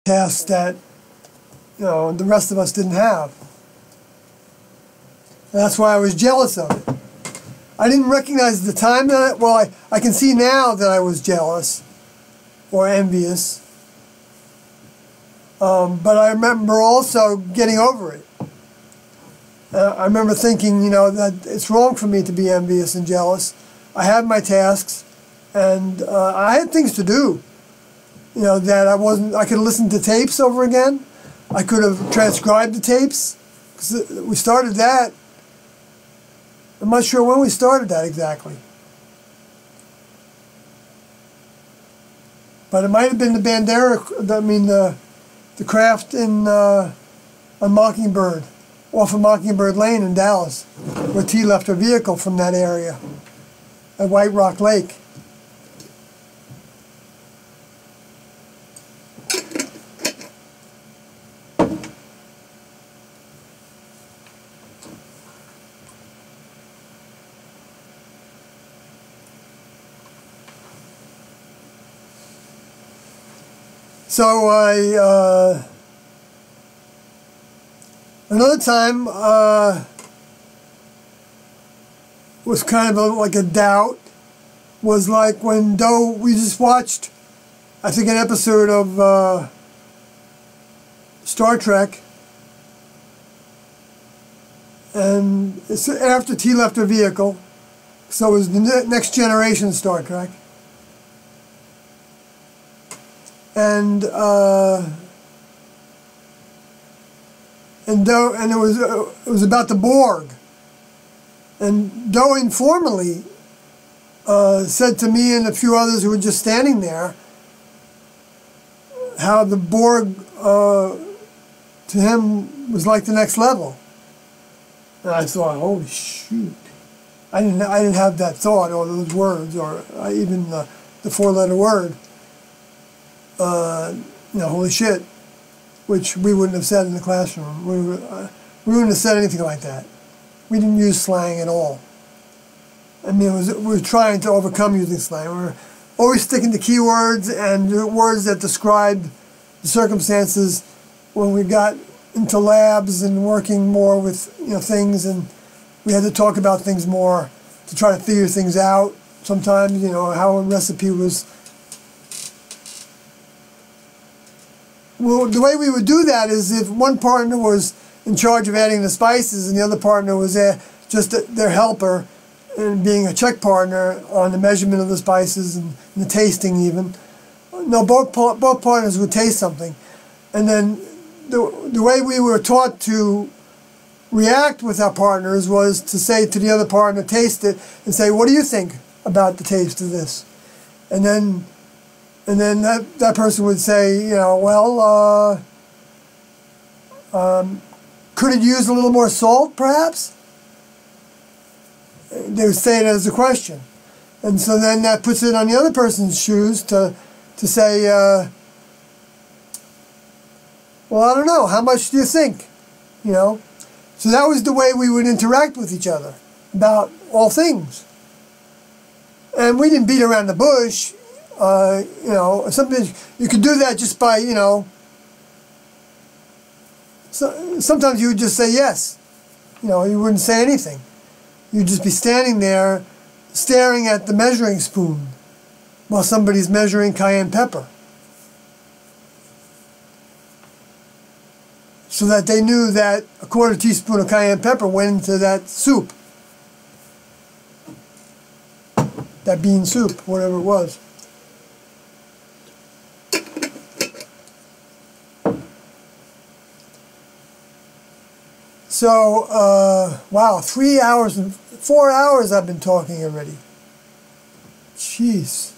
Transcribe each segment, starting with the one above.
tasks that, you know, the rest of us didn't have. And that's why I was jealous of it. I didn't recognize at the time that, well, I can see now that I was jealous or envious. But I remember also getting over it. I remember thinking, you know, that it's wrong for me to be envious and jealous. I have my tasks, and I had things to do. You know, that I could listen to tapes over again. I could have transcribed the tapes, because we started that. I'm not sure when we started that exactly. But it might have been the Bandera, the craft on Mockingbird, off of Mockingbird Lane in Dallas, where T left her vehicle from that area at White Rock Lake. So another time was kind of like a doubt, was like when we just watched, I think, an episode of Star Trek, and it's after T left her vehicle, so it was the Next Generation Star Trek. And it was about the Borg, and Doe informally said to me and a few others who were just standing there how the Borg to him was like the next level. And I thought, holy shoot! I didn't have that thought or those words or even the four-letter word. You know, holy shit, which we wouldn't have said in the classroom. We wouldn't have said anything like that. We didn't use slang at all. I mean, we were trying to overcome using slang. We were always sticking to keywords and words that described the circumstances when we got into labs and working more with, you know, things, and we had to talk about things more to try to figure things out. Sometimes, you know, how a recipe was. Well, the way we would do that is if one partner was in charge of adding the spices and the other partner was just their helper and being a check partner on the measurement of the spices and the tasting even. No, both partners would taste something. And then the way we were taught to react with our partners was to say to the other partner, taste it, and say, what do you think about the taste of this? And then that person would say, you know, well, could it use a little more salt, perhaps? They would say it as a question. And so then that puts it on the other person's shoes to say, well, I don't know, how much do you think? You know? So that was the way we would interact with each other about all things. And we didn't beat around the bush. You know, sometimes you could do that just by, you know, sometimes you would just say yes. You know, you wouldn't say anything. You'd just be standing there staring at the measuring spoon while somebody's measuring cayenne pepper. So that they knew that a quarter teaspoon of cayenne pepper went into that soup. That bean soup, whatever it was. So, wow, 3 hours and 4 hours I've been talking already. Jeez.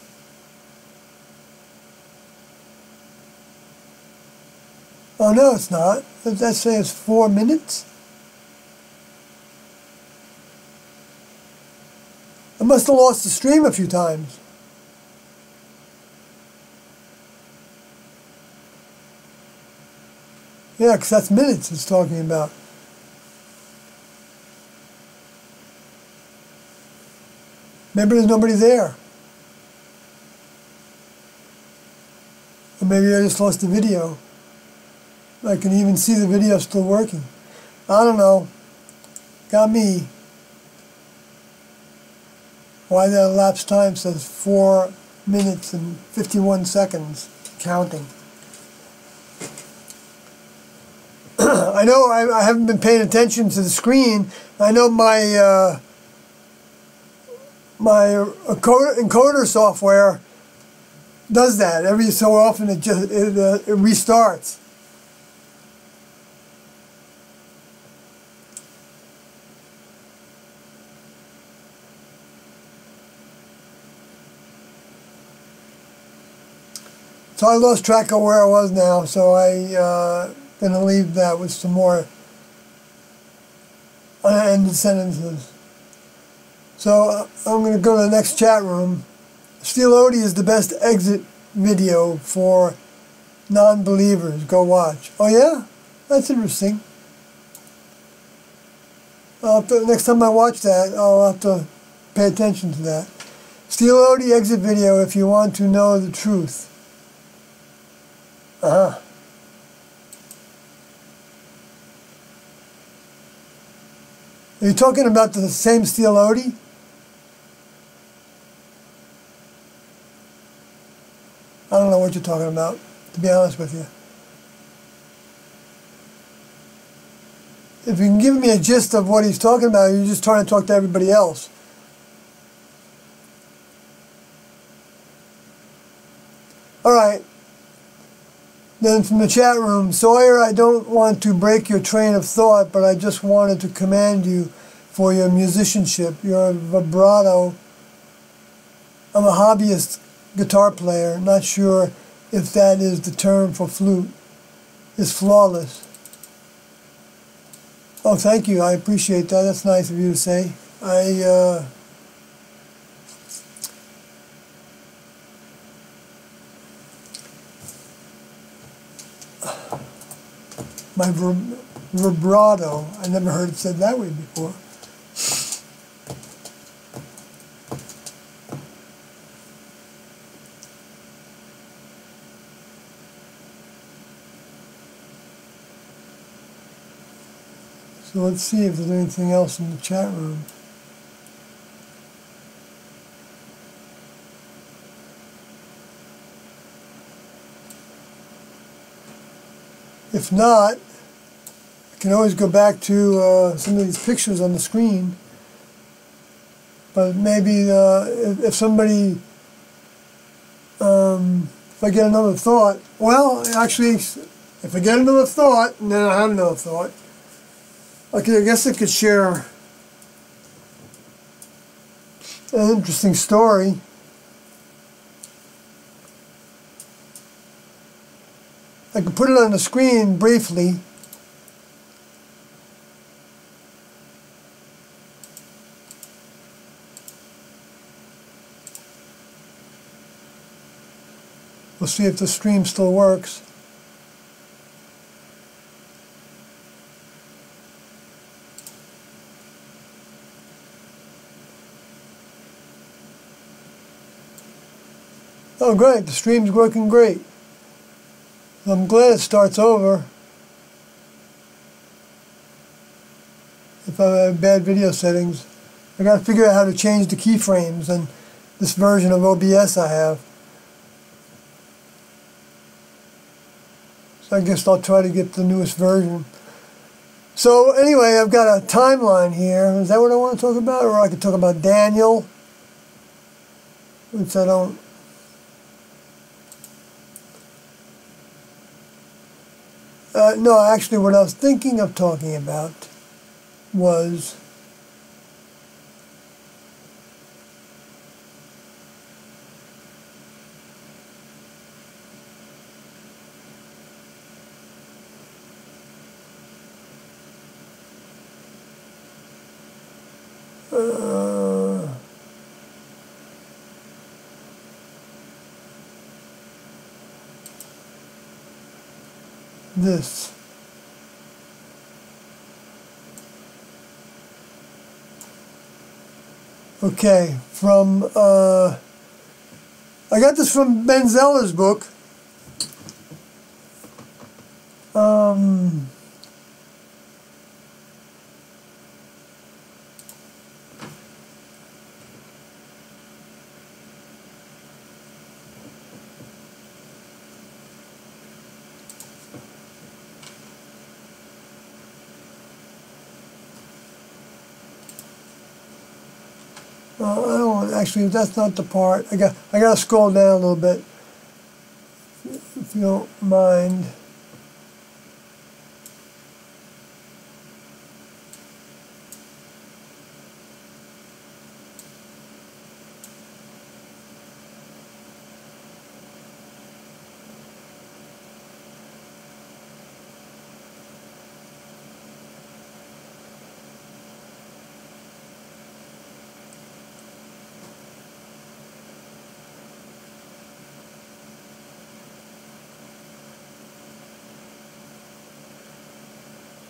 Oh, no, it's not. Does that say it's 4 minutes? I must have lost the stream a few times. Yeah, because that's minutes it's talking about. Maybe there's nobody there. Or maybe I just lost the video. I can even see the video still working. I don't know. Got me. Why that elapsed time says 4 minutes and 51 seconds counting. I know I haven't been paying attention to the screen. I know my my encoder software does that. Every so often it restarts. So I lost track of where I was now, so I going to leave that with some more unended sentences. So I'm going to go to the next chat room. Steel Odie is the best exit video for non-believers. Go watch. Oh yeah? That's interesting. Next time I watch that, I'll have to pay attention to that. Steel Odie exit video if you want to know the truth. Uh-huh. Are you talking about the same Steel Odie? I don't know what you're talking about, to be honest with you. If you can give me a gist of what he's talking about, you're just trying to talk to everybody else. All right. Then from the chat room, Sawyer, I don't want to break your train of thought, but I just wanted to commend you for your musicianship. Your vibrato. I'm a hobbyist guitar player, not sure if that is the term for flute. It's flawless. Oh, thank you. I appreciate that. That's nice of you to say. My vibrato, I never heard it said that way before. So let's see if there's anything else in the chat room. If not, I can always go back to some of these pictures on the screen. But maybe if somebody, if I get another thought, well, actually, if I get another thought, and then I have another thought, okay, I guess I could share an interesting story. I could put it on the screen briefly. We'll see if the stream still works. Oh, great. The stream's working great. I'm glad it starts over. If I have bad video settings, I got to figure out how to change the keyframes on this version of OBS I have. So I guess I'll try to get the newest version. So anyway, I've got a timeline here. Is that what I want to talk about? Or I could talk about Daniel, which I don't. No, actually what I was thinking of talking about was this. Okay, from I got this from Ben Zeller's book. I don't actually. That's not the part. I got to scroll down a little bit, if you don't mind.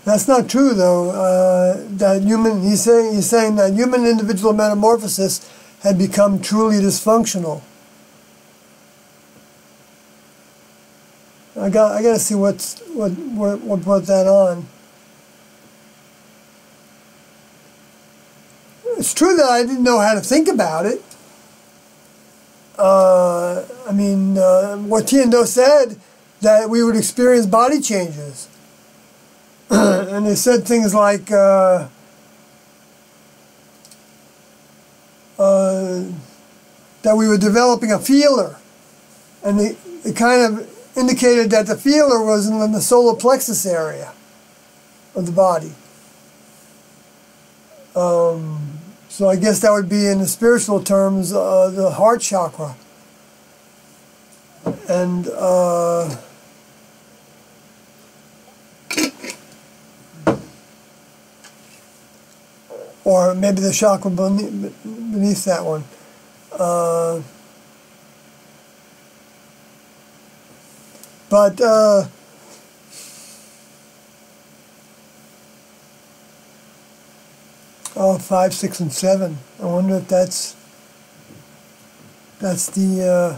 That's not true, though. He's saying that human individual metamorphosis had become truly dysfunctional. I got to see what brought that on. It's true that I didn't know how to think about it. I mean, what Tiendo said, that we would experience body changes. And they said things like that we were developing a feeler, and it kind of indicated that the feeler was in the solar plexus area of the body. So I guess that would be, in the spiritual terms, the heart chakra. And or maybe the chakra beneath that one. Oh, 5, 6, and 7. I wonder if that's the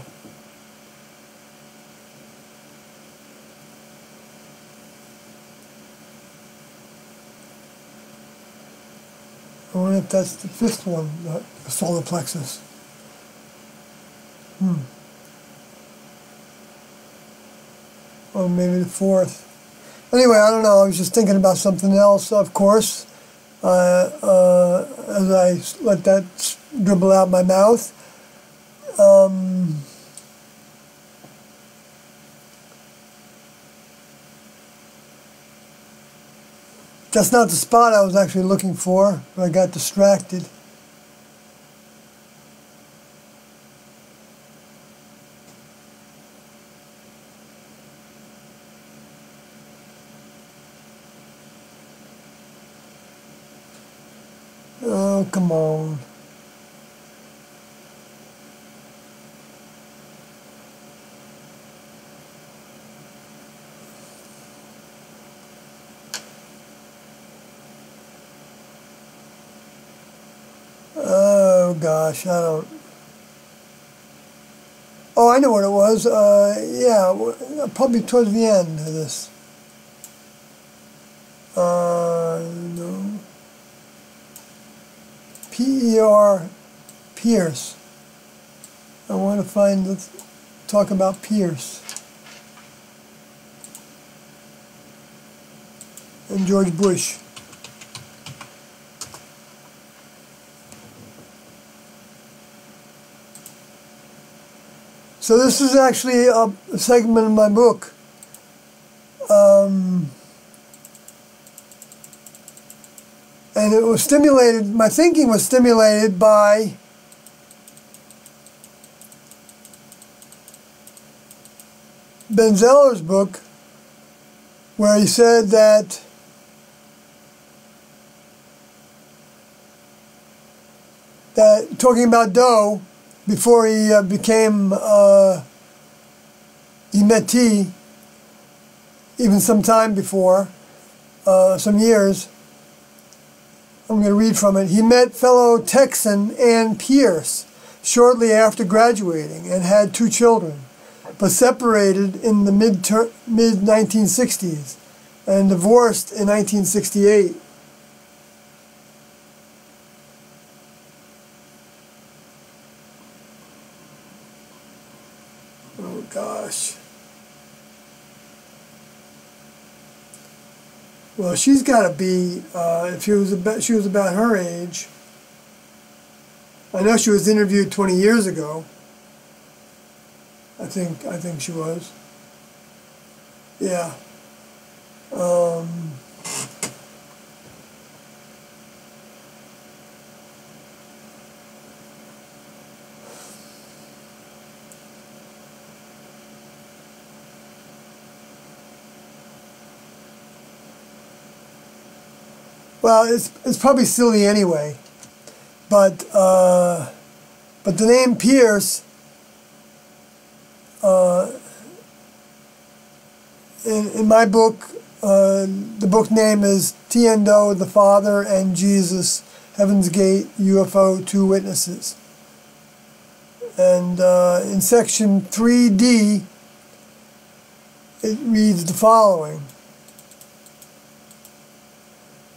I wonder if that's the 5th one, the solar plexus. Or maybe the 4th. Anyway, I don't know. I was just thinking about something else, of course, as I let that dribble out my mouth. That's not the spot I was actually looking for, but I got distracted. Oh, come on. Oh gosh, I don't. Oh, I know what it was. Yeah, probably towards the end of this. No. P-E-R, Pierce. I want to talk about Pierce and George Bush. So this is actually a segment of my book. And it was stimulated, my thinking was stimulated by Ben Zeller's book, where he said that talking about Doe, before he became, he met T, even some time before, some years. I'm going to read from it. He met fellow Texan Ann Pierce shortly after graduating and had 2 children, but separated in the mid-1960s. and divorced in 1968. Oh gosh. Well, she's got to be, if she was about her age. I know she was interviewed 20 years ago. I think she was. Yeah. Well, it's probably silly anyway, but the name Pierce, in my book, the book name is Tiendo, the Father and Jesus, Heaven's Gate, UFO, Two Witnesses. And in section 3D, it reads the following.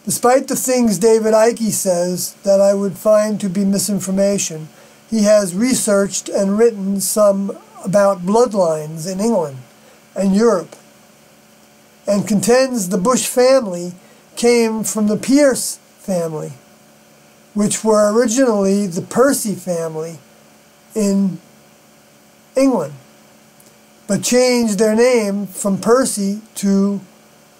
Despite the things David Icke says that I would find to be misinformation, he has researched and written some about bloodlines in England and Europe, and contends the Bush family came from the Pierce family, which were originally the Percy family in England, but changed their name from Percy to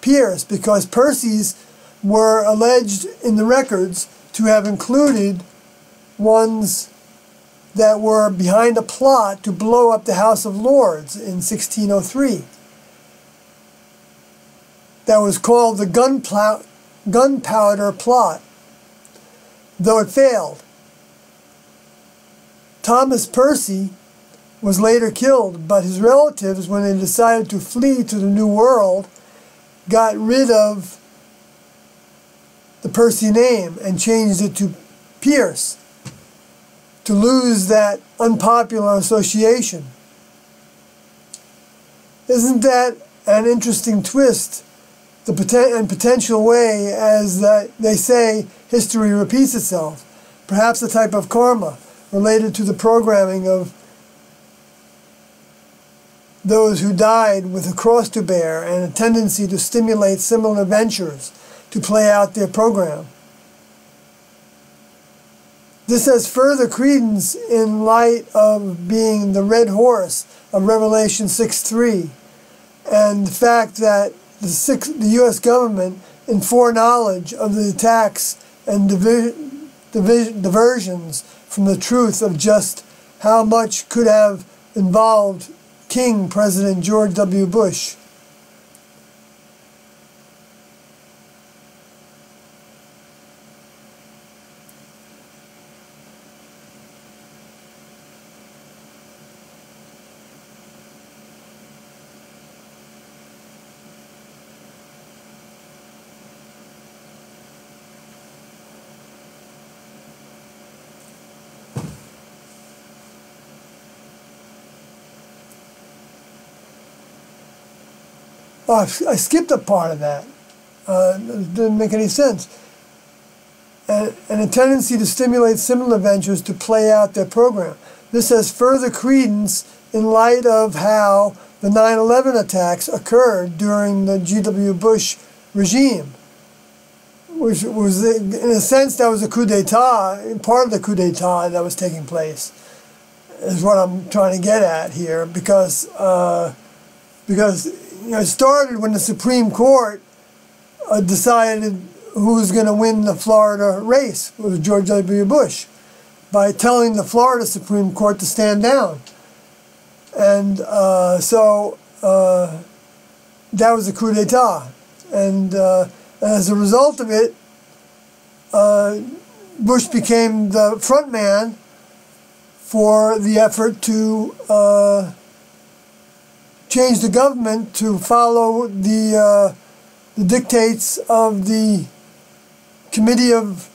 Pierce because Percy's were alleged in the records to have included ones that were behind a plot to blow up the House of Lords in 1603. That was called the gunpowder plot, though it failed. Thomas Percy was later killed, but his relatives, when they decided to flee to the New World, got rid of the Percy name and changed it to Pierce to lose that unpopular association. Isn't that an interesting twist and potential way, as that they say history repeats itself? Perhaps a type of karma related to the programming of those who died with a cross to bear and a tendency to stimulate similar ventures to play out their program. This has further credence in light of being the red horse of Revelation 6:3, and the fact that the U.S. government, in foreknowledge of the attacks and diversions from the truth of just how much could have involved King President George W. Bush. Oh, I skipped a part of that. It didn't make any sense. And a tendency to stimulate similar ventures to play out their program. This has further credence in light of how the 9/11 attacks occurred during the G.W. Bush regime, which was, in a sense, that was a coup d'etat, part of the coup d'etat that was taking place, is what I'm trying to get at here, because it started when the Supreme Court decided who was going to win the Florida race. It was George W. Bush, by telling the Florida Supreme Court to stand down. And so that was a coup d'etat. And as a result of it, Bush became the front man for the effort to change the government to follow the dictates of the committee of,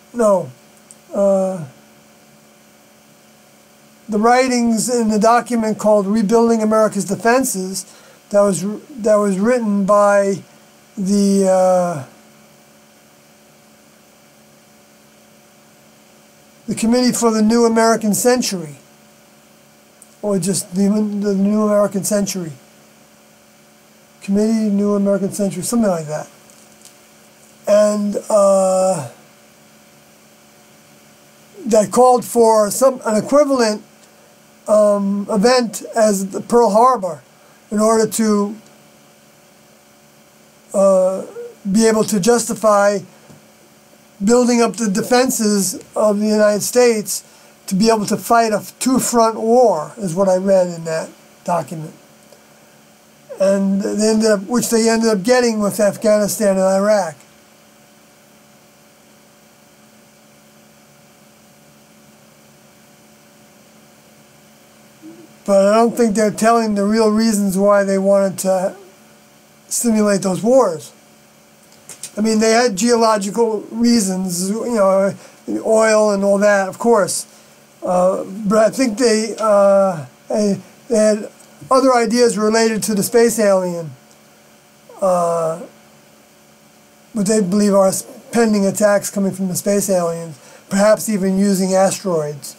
the writings in the document called Rebuilding America's Defenses that was written by the Committee for the New American Century, or just the New American Century. Committee New American Century, something like that. And that called for an equivalent event as the Pearl Harbor in order to be able to justify building up the defenses of the United States to be able to fight a two-front war, is what I read in that document. And they ended up, which they ended up getting with Afghanistan and Iraq. But I don't think they're telling the real reasons why they wanted to stimulate those wars. I mean, they had geological reasons, you know, oil and all that, of course. But I think they had other ideas related to the space alien, what they believe are pending attacks coming from the space aliens, perhaps even using asteroids.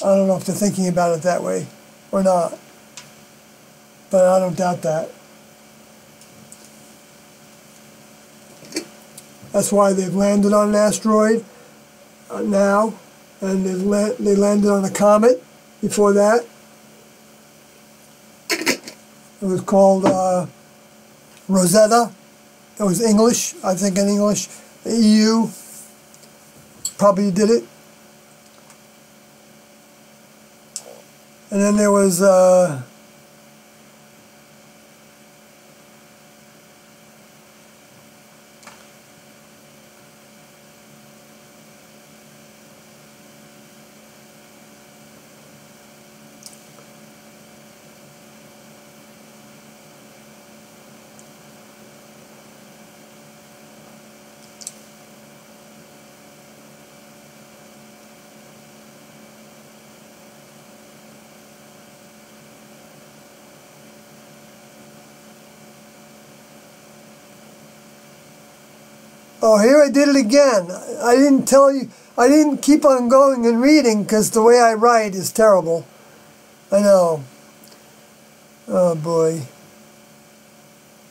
I don't know if they're thinking about it that way or not, but I don't doubt that. That's why they've landed on an asteroid now, and they landed on a comet before that. It was called Rosetta. It was English, I think in English. The EU probably did it. And then there was oh, here I did it again. I didn't tell you, I didn't keep on going and reading because the way I write is terrible. I know. Oh boy.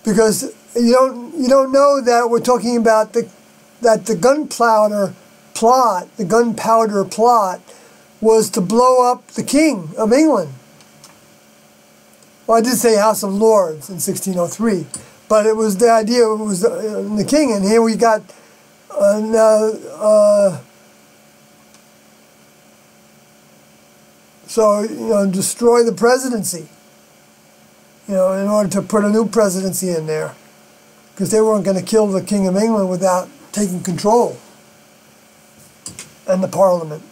Because you don't know that we're talking about that the gunpowder plot was to blow up the King of England. Well, I did say House of Lords in 1603. But it was the idea, it was the king, and here we got so, you know, destroy the presidency, you know, in order to put a new presidency in there, because they weren't going to kill the King of England without taking control, and the Parliament.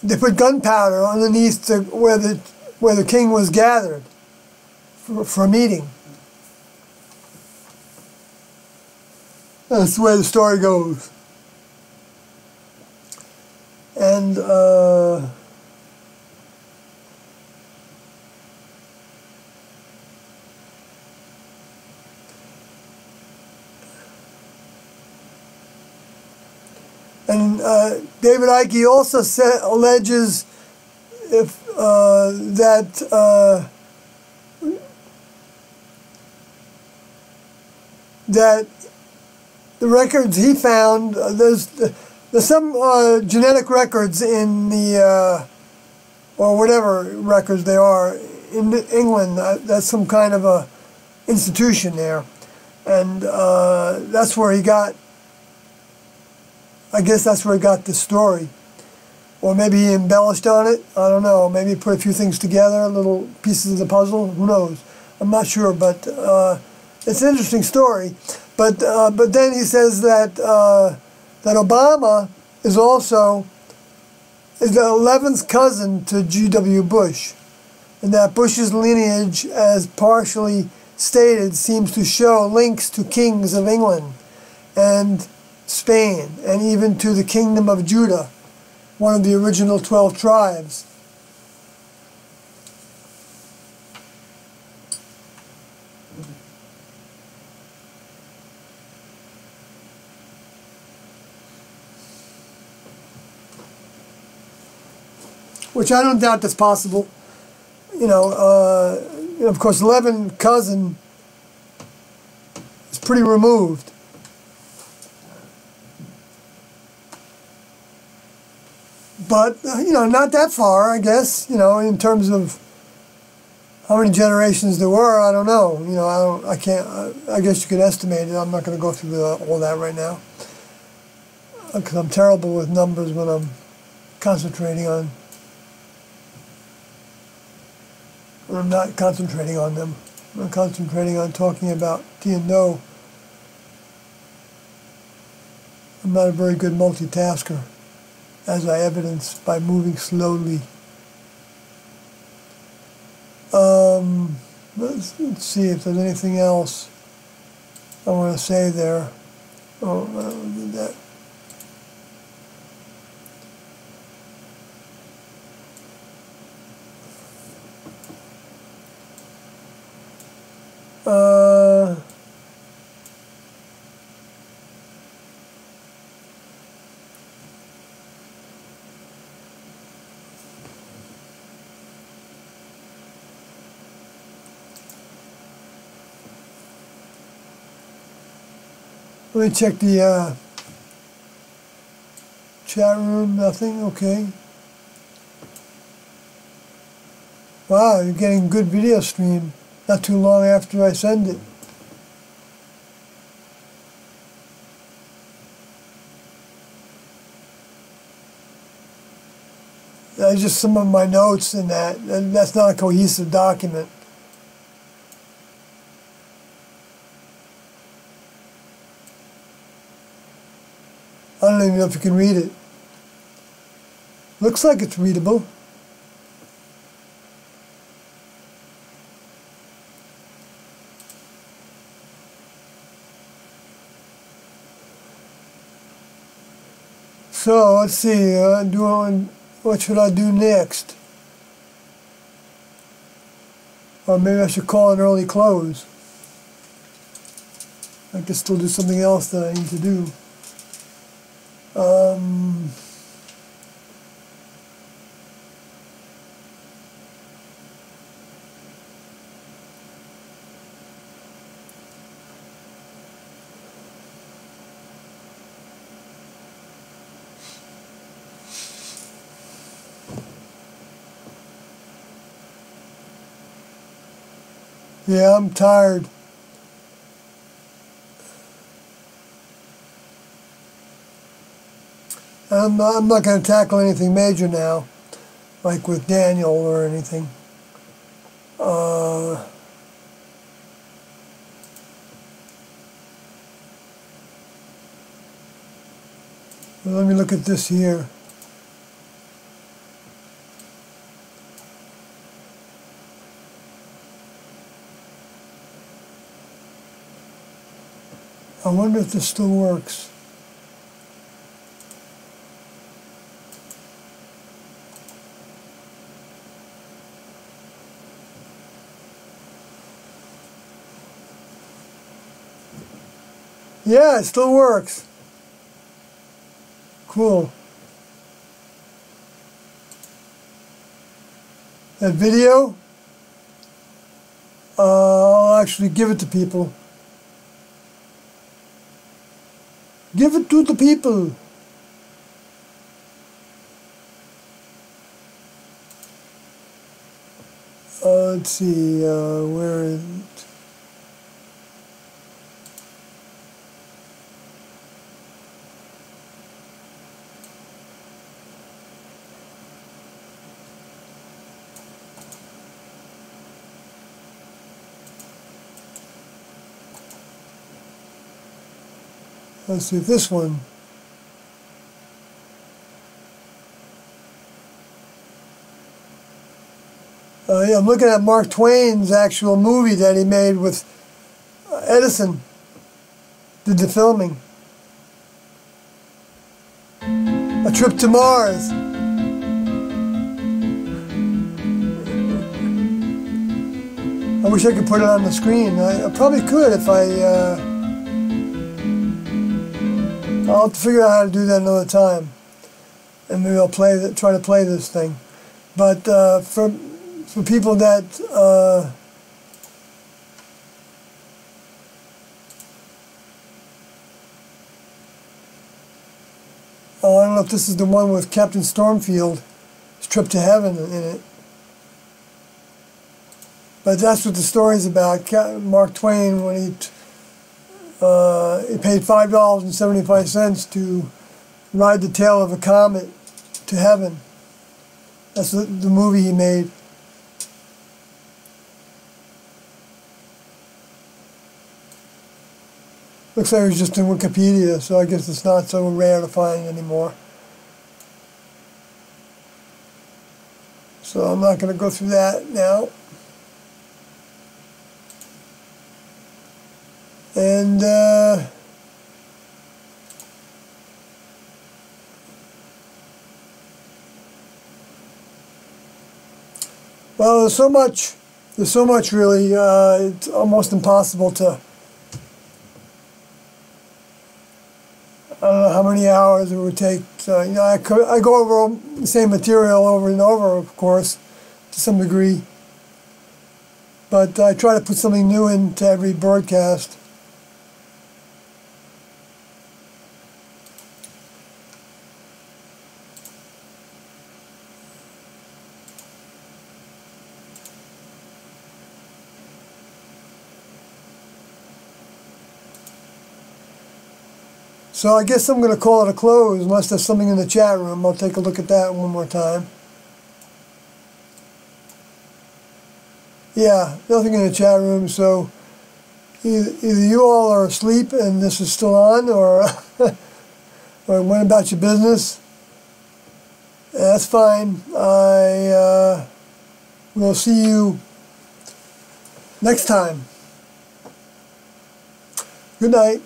They put gunpowder underneath where the king was gathered for a meeting. That's the way the story goes. And David Icke also alleges that the records he found, there's some genetic records in the, or whatever records they are, in England. That's some kind of a institution there. And that's where he got, I guess that's where he got this story. Or maybe he embellished on it, I don't know. Maybe he put a few things together, little pieces of the puzzle, who knows. I'm not sure, but it's an interesting story. But then he says that that Obama is also the 11th cousin to G.W. Bush, and that Bush's lineage, as partially stated, seems to show links to kings of England and Spain, and even to the Kingdom of Judah, one of the original 12 tribes. which I don't doubt that's possible. You know, of course, 11 cousin is pretty removed. But, you know, not that far, I guess, you know, in terms of how many generations there were, I don't know. You know, I can't, I guess you could estimate it. I'm not going to go through all that right now. Because I'm terrible with numbers when I'm concentrating on, when I'm not concentrating on them. I'm concentrating on talking about tea and dough. I'm not a very good multitasker, as I evidenced by moving slowly. Let's see if there's anything else I want to say there. Oh, I did that. Let me check the chat room. Nothing. Okay. Wow, you're getting good video stream. Not too long after I send it. That's just some of my notes in that, and that's not a cohesive document. I don't even know if you can read it. Looks like it's readable. So let's see, what should I do next? Or maybe I should call an early close. I can still do something else that I need to do. Yeah, I'm tired. I'm not going to tackle anything major now, like with Daniel or anything. Let me look at this here. I wonder if this still works. Yeah, it still works. Cool. That video, I'll actually give it to people. Give it to the people. Let's see, where is it? Let's see if this one. Yeah, I'm looking at Mark Twain's actual movie that he made with Edison. Did the filming. A Trip to Mars. I wish I could put it on the screen. I probably could if I'll have to figure out how to do that another time. And maybe I'll try to play this thing. But for people that oh, I don't know if this is the one with Captain Stormfield's trip to heaven in it. But that's what the story's about. Mark Twain, when he paid $5.75 to ride the tail of a comet to heaven. That's the movie he made. Looks like it was just in Wikipedia, so I guess it's not so rare to find anymore. So I'm not going to go through that now. And well, there's so much really, it's almost impossible to, I don't know how many hours it would take. So, you know, I go over the same material over and over, of course, to some degree. But I try to put something new into every broadcast. So I guess I'm going to call it a close, unless there's something in the chat room. I'll take a look at that one more time. Yeah, nothing in the chat room, so either you all are asleep and this is still on, or, or went about your business. That's fine. I will see you next time. Good night.